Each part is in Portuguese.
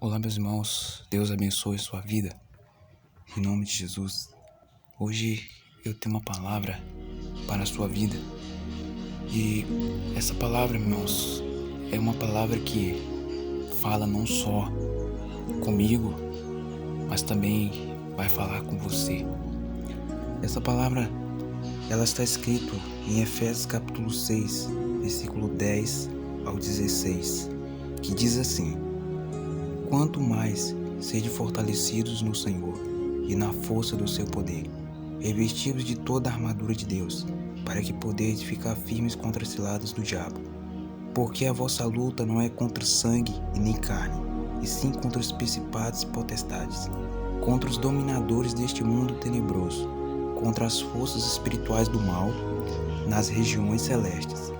Olá, meus irmãos, Deus abençoe sua vida, em nome de Jesus. Hoje eu tenho uma palavra para a sua vida e essa palavra, irmãos, é uma palavra que fala não só comigo, mas também vai falar com você. Essa palavra, ela está escrita em Efésios capítulo 6, versículo 10 ao 16, que diz assim: Quanto mais sede fortalecidos no Senhor e na força do seu poder, revestidos de toda a armadura de Deus, para que podeis ficar firmes contra as ciladas do diabo. Porque a vossa luta não é contra sangue e nem carne, e sim contra os principados e potestades, contra os dominadores deste mundo tenebroso, contra as forças espirituais do mal nas regiões celestes.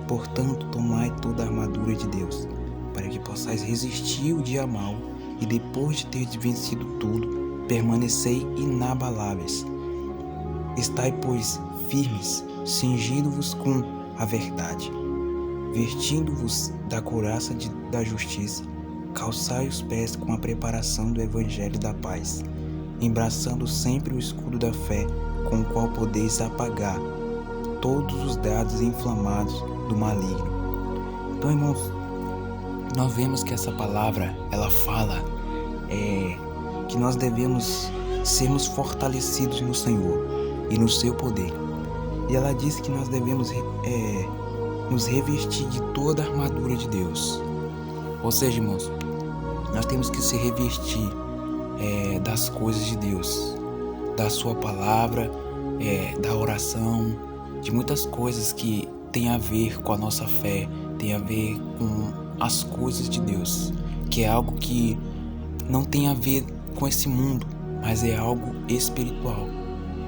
Portanto, tomai toda a armadura de Deus, para que possais resistir o dia mau, e depois de ter vencido tudo, permanecei inabaláveis. Estai, pois, firmes, cingindo-vos com a verdade, vestindo-vos da couraça da justiça, calçai os pés com a preparação do evangelho da paz, embraçando sempre o escudo da fé, com o qual podeis apagar todos os dardos inflamados do maligno. Então, irmãos, nós vemos que essa palavra, ela fala que nós devemos sermos fortalecidos no Senhor e no seu poder. E ela diz que nós devemos nos revestir de toda a armadura de Deus. Ou seja, irmãos, nós temos que se revestir das coisas de Deus, da sua palavra, da oração, de muitas coisas que tem a ver com a nossa fé, tem a ver com as coisas de Deus, que é algo que não tem a ver com esse mundo, mas é algo espiritual,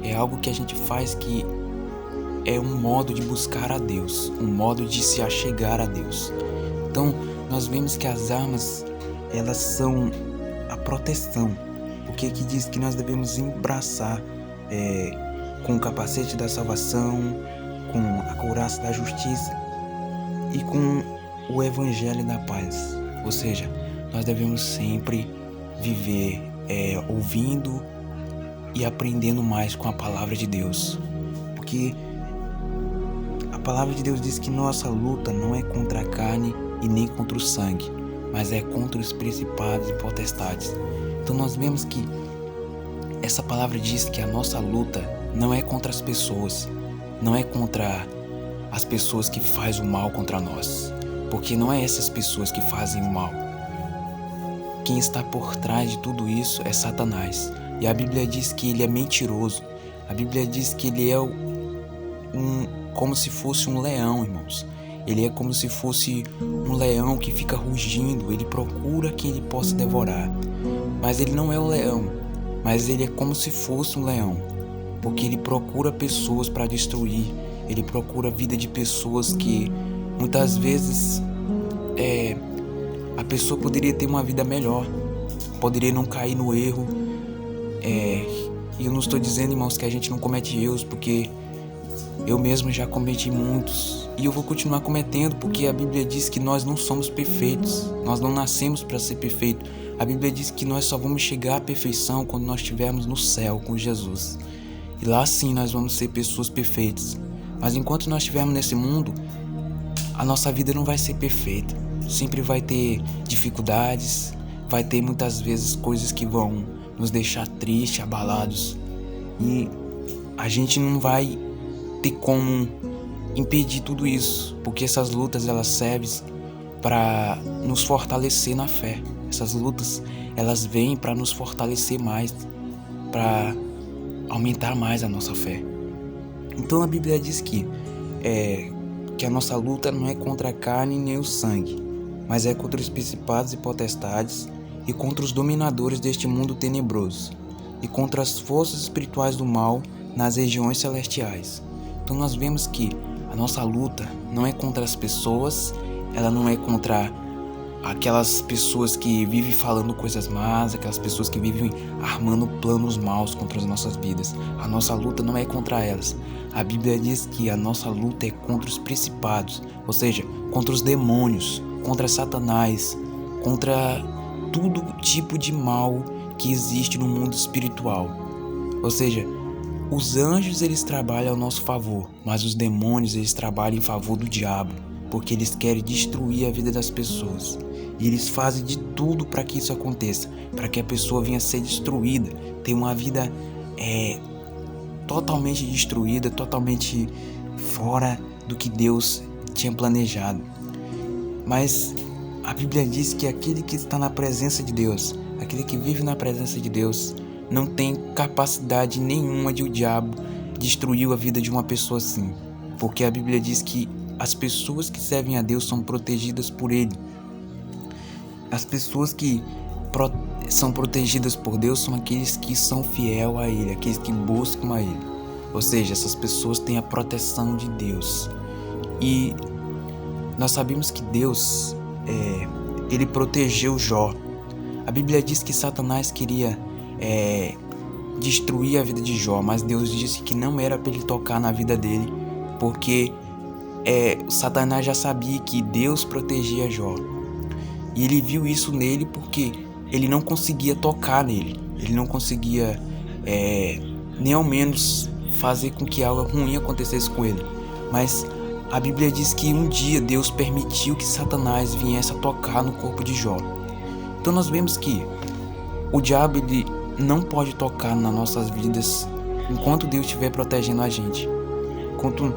é algo que a gente faz que é um modo de buscar a Deus, um modo de se achegar a Deus. Então nós vemos que as armas, elas são a proteção, porque aqui diz que nós devemos embraçar com o capacete da salvação, com a couraça da justiça e com o evangelho da paz. Ou seja, nós devemos sempre viver ouvindo e aprendendo mais com a palavra de Deus, porque a palavra de Deus diz que nossa luta não é contra a carne e nem contra o sangue, mas é contra os principados e potestades. Então nós vemos que essa palavra diz que a nossa luta não é contra as pessoas, não é contra as pessoas que fazem o mal contra nós, porque não é essas pessoas que fazem o mal. Quem está por trás de tudo isso é Satanás. E a Bíblia diz que ele é mentiroso. A Bíblia diz que ele é como se fosse um leão, irmãos. Ele é como se fosse um leão que fica rugindo. Ele procura quem ele possa devorar. Mas ele não é o leão, mas ele é como se fosse um leão, porque ele procura pessoas para destruir. Ele procura a vida de pessoas que muitas vezes a pessoa poderia ter uma vida melhor, poderia não cair no erro. E eu não estou dizendo, irmãos, que a gente não comete erros, porque eu mesmo já cometi muitos e eu vou continuar cometendo, porque a Bíblia diz que nós não somos perfeitos, nós não nascemos para ser perfeitos. A Bíblia diz que nós só vamos chegar à perfeição quando nós estivermos no céu com Jesus, e lá sim nós vamos ser pessoas perfeitas. Mas enquanto nós estivermos nesse mundo, a nossa vida não vai ser perfeita. Sempre vai ter dificuldades, vai ter muitas vezes coisas que vão nos deixar tristes, abalados, e a gente não vai ter como impedir tudo isso, porque essas lutas, elas servem para nos fortalecer na fé. Essas lutas, elas vêm para nos fortalecer mais, para aumentar mais a nossa fé. Então a Bíblia diz que a nossa luta não é contra a carne nem o sangue, mas é contra os principados e potestades, e contra os dominadores deste mundo tenebroso, e contra as forças espirituais do mal nas regiões celestiais. Então nós vemos que a nossa luta não é contra as pessoas, ela não é contra aquelas pessoas que vivem falando coisas más, aquelas pessoas que vivem armando planos maus contra as nossas vidas. A nossa luta não é contra elas. A Bíblia diz que a nossa luta é contra os principados, ou seja, contra os demônios, contra Satanás, contra todo tipo de mal que existe no mundo espiritual. Ou seja, os anjos eles trabalham ao nosso favor, mas os demônios eles trabalham em favor do diabo, porque eles querem destruir a vida das pessoas. E eles fazem de tudo para que isso aconteça, para que a pessoa venha a ser destruída, ter uma vida totalmente destruída, totalmente fora do que Deus tinha planejado. Mas a Bíblia diz que aquele que está na presença de Deus, aquele que vive na presença de Deus, não tem capacidade nenhuma de o diabo destruir a vida de uma pessoa assim. Porque a Bíblia diz que as pessoas que servem a Deus são protegidas por Ele. As pessoas que são protegidas por Deus são aqueles que são fiéis a Ele, aqueles que buscam a Ele. Ou seja, essas pessoas têm a proteção de Deus. E nós sabemos que Deus, Ele protegeu Jó. A Bíblia diz que Satanás queria destruir a vida de Jó, mas Deus disse que não era para ele tocar na vida dele, porque Satanás já sabia que Deus protegia Jó. E ele viu isso nele porque ele não conseguia tocar nele, ele não conseguia nem ao menos fazer com que algo ruim acontecesse com ele. Mas a Bíblia diz que um dia Deus permitiu que Satanás viesse a tocar no corpo de Jó. Então nós vemos que o diabo ele não pode tocar nas nossas vidas enquanto Deus estiver protegendo a gente. Enquanto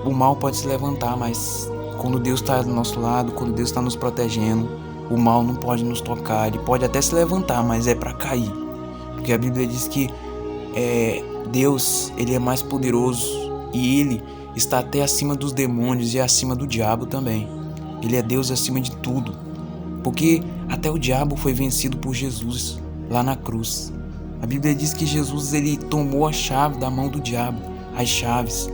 o mal pode se levantar, mas quando Deus está do nosso lado, quando Deus está nos protegendo, o mal não pode nos tocar. Ele pode até se levantar, mas é para cair. Porque a Bíblia diz que Deus ele é mais poderoso e Ele está até acima dos demônios e acima do diabo também. Ele é Deus acima de tudo. Porque até o diabo foi vencido por Jesus lá na cruz. A Bíblia diz que Jesus ele tomou a chave da mão do diabo, as chaves,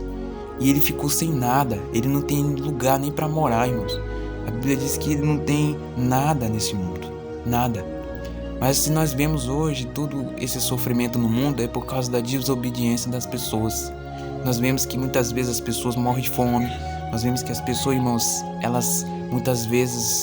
e ele ficou sem nada. Ele não tem lugar nem para morar, irmãos. A Bíblia diz que ele não tem nada nesse mundo, nada. Mas se nós vemos hoje todo esse sofrimento no mundo é por causa da desobediência das pessoas. Nós vemos que muitas vezes as pessoas morrem de fome. Nós vemos que as pessoas, irmãos, elas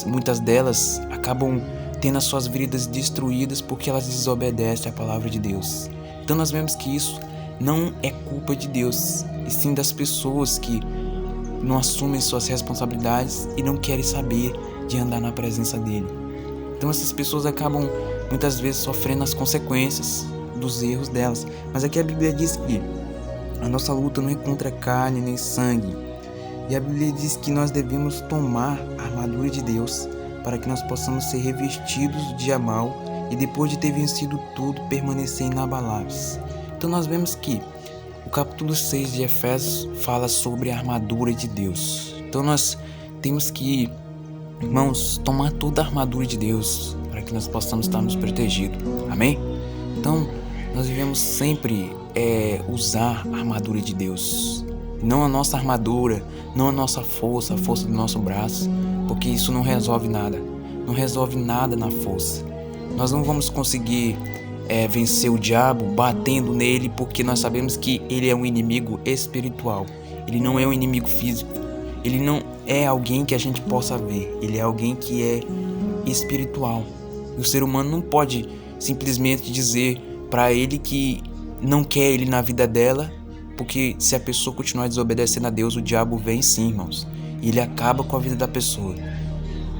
muitas delas acabam tendo as suas vidas destruídas porque elas desobedecem à palavra de Deus. Então nós vemos que isso não é culpa de Deus, e sim das pessoas que não assumem suas responsabilidades e não querem saber de andar na presença dele. Então essas pessoas acabam muitas vezes sofrendo as consequências dos erros delas. Mas aqui a Bíblia diz que a nossa luta não é contra carne nem sangue. E a Bíblia diz que nós devemos tomar a armadura de Deus para que nós possamos ser revestidos do dia mal e depois de ter vencido tudo, permanecer inabaláveis. Então nós vemos que o capítulo 6 de Efésios fala sobre a armadura de Deus. Então nós temos que, irmãos, tomar toda a armadura de Deus para que nós possamos estar nos protegidos. Amém? Então nós devemos sempre usar a armadura de Deus. Não a nossa armadura, não a nossa força, a força do nosso braço, porque isso não resolve nada. Não resolve nada na força. Nós não vamos conseguir vencer o diabo batendo nele, porque nós sabemos que ele é um inimigo espiritual. Ele não é um inimigo físico. Ele não é alguém que a gente possa ver. Ele é alguém que é espiritual. E o ser humano não pode simplesmente dizer para ele que não quer ele na vida dela, porque se a pessoa continuar desobedecendo a Deus, o diabo vem sim, irmãos, e ele acaba com a vida da pessoa.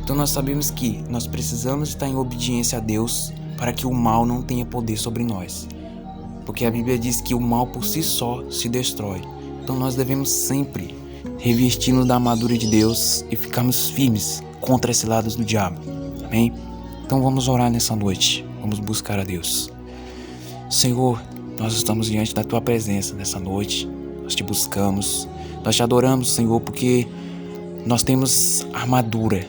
Então nós sabemos que nós precisamos estar em obediência a Deus para que o mal não tenha poder sobre nós, porque a Bíblia diz que o mal por si só se destrói. Então nós devemos sempre revestir-nos da armadura de Deus e ficarmos firmes contra esses lados do diabo. Amém? Então vamos orar nessa noite, vamos buscar a Deus. Senhor, nós estamos diante da Tua presença nessa noite, nós Te buscamos, nós Te adoramos, Senhor, porque nós temos a armadura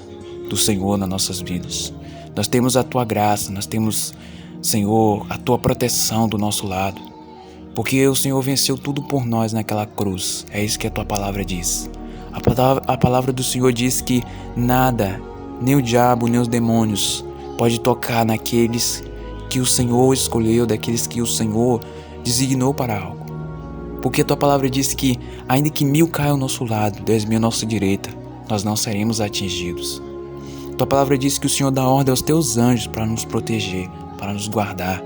do Senhor nas nossas vidas. Nós temos a Tua graça, nós temos, Senhor, a Tua proteção do nosso lado, porque o Senhor venceu tudo por nós naquela cruz. É isso que a Tua palavra diz. A palavra do Senhor diz que nada, nem o diabo, nem os demônios, pode tocar naqueles que o Senhor escolheu, daqueles que o Senhor designou para algo. Porque a Tua palavra diz que ainda que 1000 caiam ao nosso lado, 10.000 à nossa direita, nós não seremos atingidos. Tua palavra diz que o Senhor dá ordem aos teus anjos para nos proteger, para nos guardar.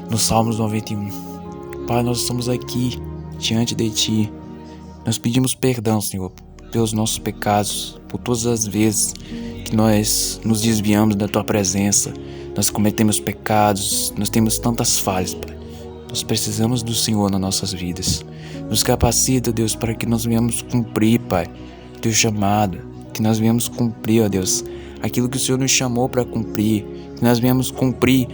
No Salmos 91. Pai, nós estamos aqui diante de Ti. Nós pedimos perdão, Senhor, pelos nossos pecados, por todas as vezes que nós nos desviamos da Tua presença. Nós cometemos pecados, nós temos tantas falhas, Pai. Nós precisamos do Senhor nas nossas vidas. Nos capacita, Deus, para que nós venhamos cumprir, Pai, Teu chamado. Que nós venhamos cumprir, ó Deus, aquilo que o Senhor nos chamou para cumprir. Que nós venhamos cumprir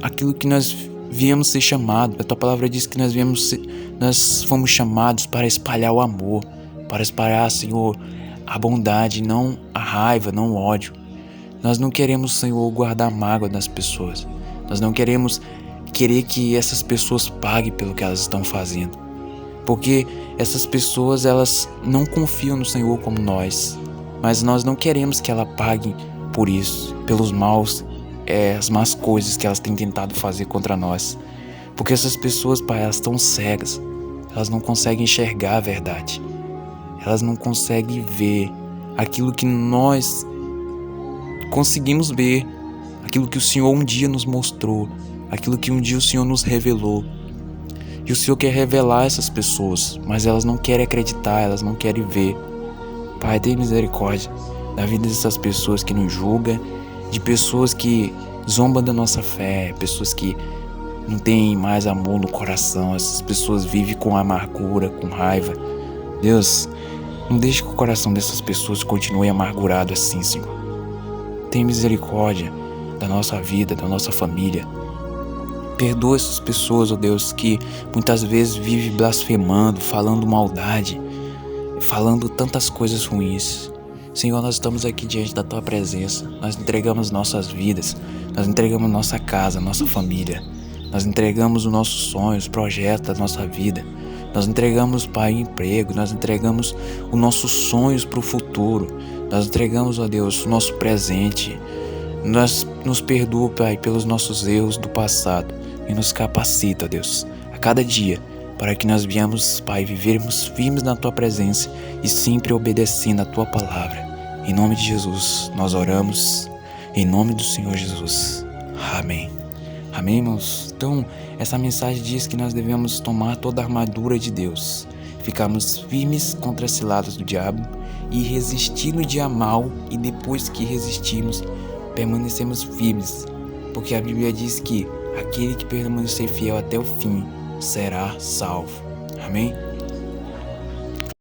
aquilo que nós viemos ser chamados. A Tua palavra diz que nós fomos chamados para espalhar o amor, para espalhar, Senhor, a bondade, não a raiva, não o ódio. Nós não queremos, Senhor, guardar mágoa das pessoas. Nós não queremos que essas pessoas paguem pelo que elas estão fazendo. Porque essas pessoas, elas não confiam no Senhor como nós. Mas nós não queremos que ela pague por isso, pelos as más coisas que elas têm tentado fazer contra nós. Porque essas pessoas, Pai, elas estão cegas. Elas não conseguem enxergar a verdade. Elas não conseguem ver aquilo que nós conseguimos ver, aquilo que o Senhor um dia nos mostrou, aquilo que um dia o Senhor nos revelou. E o Senhor quer revelar essas pessoas, mas elas não querem acreditar, elas não querem ver. Pai, tem misericórdia da vida dessas pessoas que nos julgam, de pessoas que zombam da nossa fé, pessoas que não têm mais amor no coração. Essas pessoas vivem com amargura, com raiva. Deus, não deixe que o coração dessas pessoas continue amargurado assim, Senhor. Tem misericórdia da nossa vida, da nossa família. Perdoa essas pessoas, ó Deus, que muitas vezes vivem blasfemando, falando maldade, falando tantas coisas ruins. Senhor, nós estamos aqui diante da Tua presença. Nós entregamos nossas vidas, nós entregamos nossa casa, nossa família. Nós entregamos os nossos sonhos, projetos da nossa vida. Nós entregamos, Pai, emprego. Nós entregamos os nossos sonhos para o futuro. Nós entregamos, ó Deus, o nosso presente. Nós nos perdoa, Pai, pelos nossos erros do passado e nos capacita, ó Deus, a cada dia, para que nós venhamos, Pai, vivermos firmes na Tua presença e sempre obedecendo a Tua palavra. Em nome de Jesus, nós oramos. Em nome do Senhor Jesus. Amém. Amém, irmãos? Então, essa mensagem diz que nós devemos tomar toda a armadura de Deus, ficarmos firmes contra as ciladas do diabo e resistir no dia mal, e depois que resistirmos, permanecemos firmes, porque a Bíblia diz que aquele que permanecer fiel até o fim será salvo. Amém?